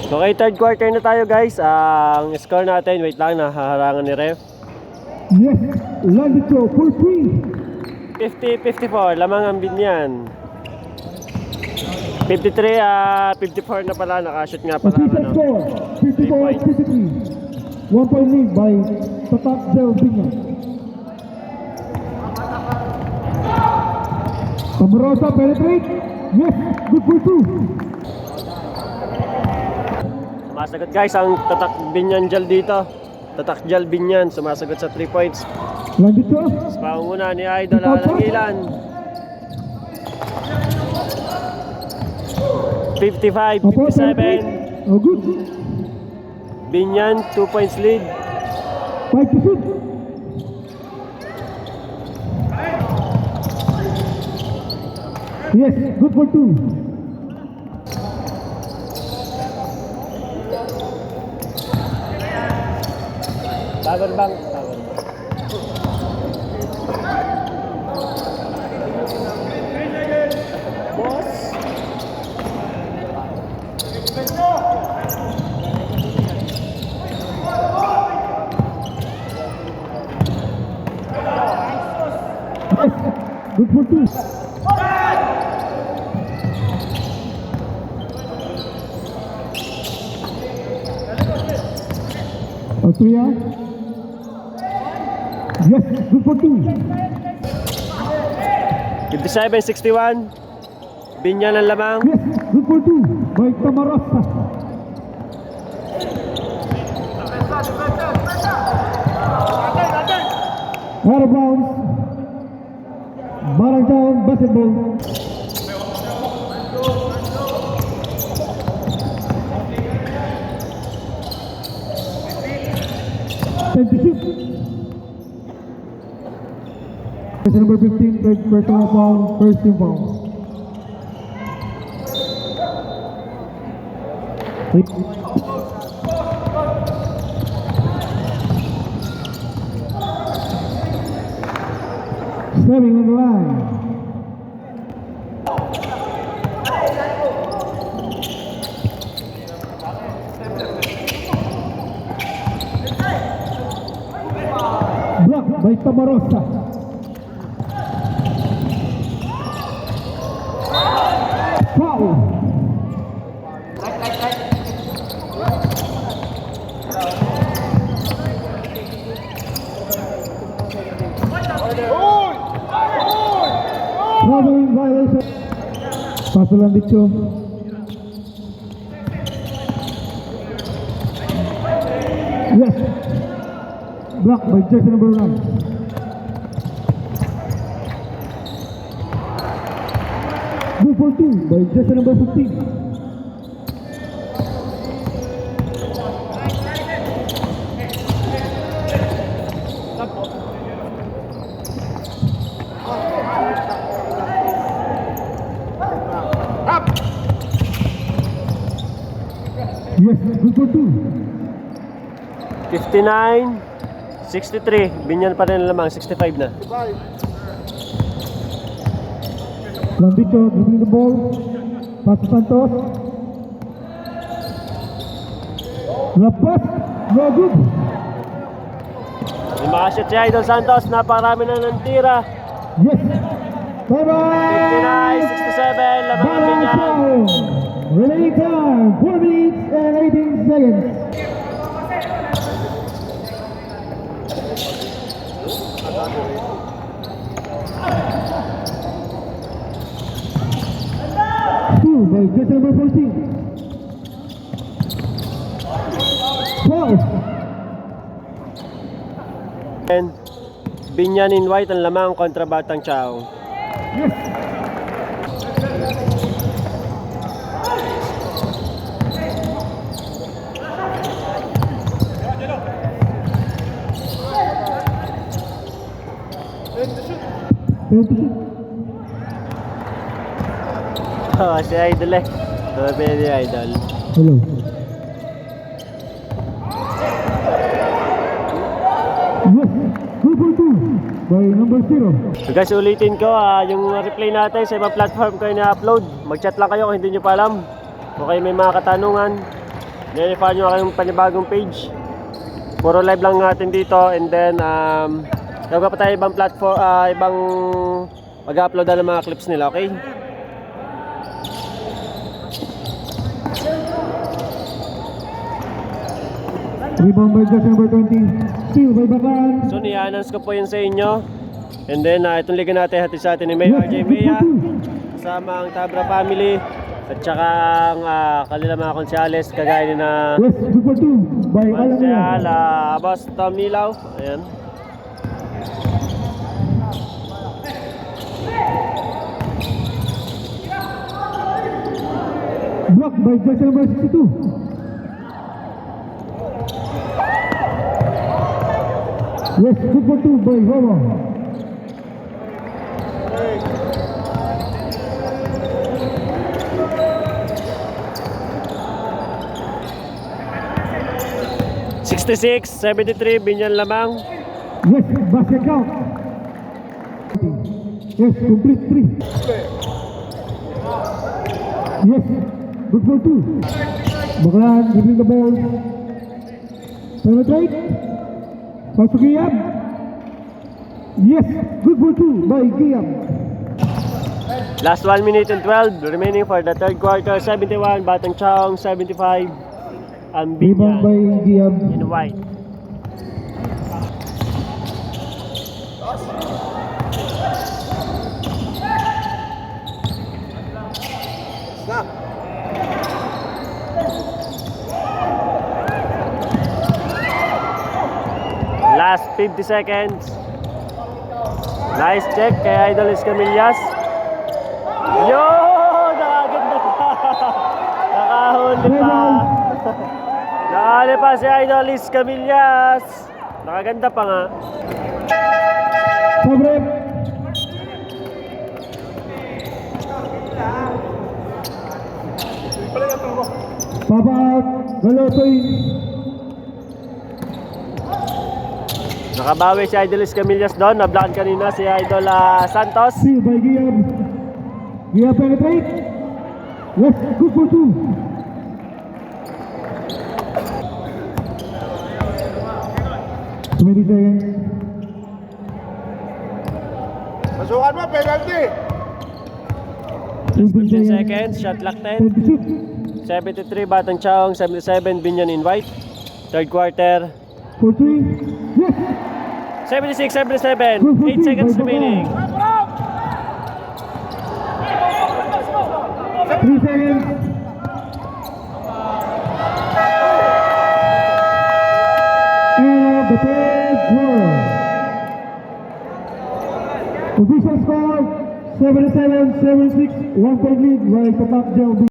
Okay, third quarter na tayo guys. Ang score natin, wait lang, nahaharangan ni Ref. Yes, Landicho for 3. 50-54, lamang ang binyan. 54 na pala, nakashoot nga pala. Official Ano, score, 54-53. 1 point lead by Tatak Del Binyan. Amorosa penetrate. Yes, good for 2. Sumasagot guys ang Tatak Binyan Jal dito. Tatak Jal Binyan, sumasagot sa 3 points. Landicho. Sa panguna ni Idol Alangilan. 55-57. Oh, good. Binyan, 2 points lead. 5 to shoot. Yes, good for 2. Power bank. Boss. Yes, good for 2. Austria. Yes, good for 2. 57-61. Binyan ang lamang. Yes, good for 2 by Tamarasa. Out of bounds. Barang down, basketball. Time to shoot. Number 15, third personal foul, first team foul. Stepping on the line. Blocked by Tamarosa. Foul. Traveling violation. Paso lang dito. Yes. Block by jersey number 9. Good for 2 by jersey number 15. Yes, good for 2. 59-63. Binyan pa rin lamang, 65 na. Landicho dribbling the ball. Pass to Santos. Lapas. No good. Lumakashoot si Idol Santos, napakarami na ng tira. Yes. Bye-bye. 59-67, lamang ang Binyan. Remaining time, 4 minutes and 18 seconds. Two by jersey number 14. 12. And Binyan in white ang lamang kontra Batang Chao. Yes. Oh, si Idol eh. Sabi ni Idol. Hello. Yes, 2 by number 0. So guys, ulitin ko yung replay natin sa ibang platform ko na-upload. Mag-chat lang kayo kung hindi nyo pa alam. O kayo may mga katanungan. i-follow nyo kayong panibagong page. Puro live lang natin dito, and then gagawa pa tayo ibang platform, ibang mag-upload na ng mga clips nila, okay? Rebound by just number 20. Steal by Bacan. So, i-announce ko po yun sa inyo. And then, itong liga natin, hati sa atin ni Mayor RJ Mea, kasama ang Tabra family, at saka ang kanila mga konsyales, kagaya ni na Yes, good for 2 by Konsyal, Alameda. Boss Tom Nilaw. Ayan. Blocked by just number 62. Yes, good for 2 by Romo. $66, $73, Binyan lamang. Yes, basket count. Yes, complete 3. Yes, good for 2. Bakalan, giving the ball. Penetrate. Pass to Giyam. Yes, good for 2 by Giyam. Last 1 minute and 12 remaining for the third quarter. 71, Batang Chong, 75. Ang Rebound by Binyan Giyam. in white. Last 50 seconds. Nice check kay Idol Escamillas. Yo! Nakaganda pa! Nakahuli pa! Nakahuli pa si Idol Escamillas! Nakaganda pa nga. Sobre. Papa out. Galotoy. Nakabawi si Idol Escamillas doon. Nablock kanina si Idol Santos. Steal by Giyam. Giyam penetrate. Yes, good for 2. Seconds. Masukan mo, penalty! 15 seconds. Shot clock 10. 26. 73 Batang Chong. 77 Binyan in white. Third quarter. For 3. Yes. 76, 77. 8 seconds remaining. 3 seconds. And the third quarter. Official score 77-76. 1 point lead by Tatak Jalbi.